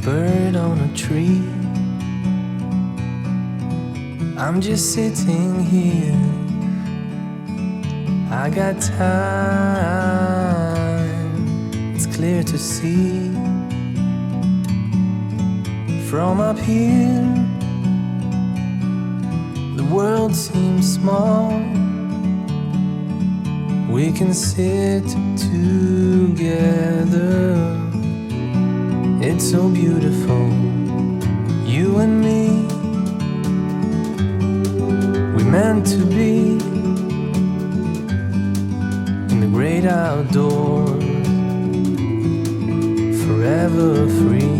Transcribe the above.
bird on a tree. I'm just sitting here, I got time, it's clear to see. From up here, the world seems small. We can sit together, it's so beautiful, you and me. We meant to be in the great outdoors, forever free.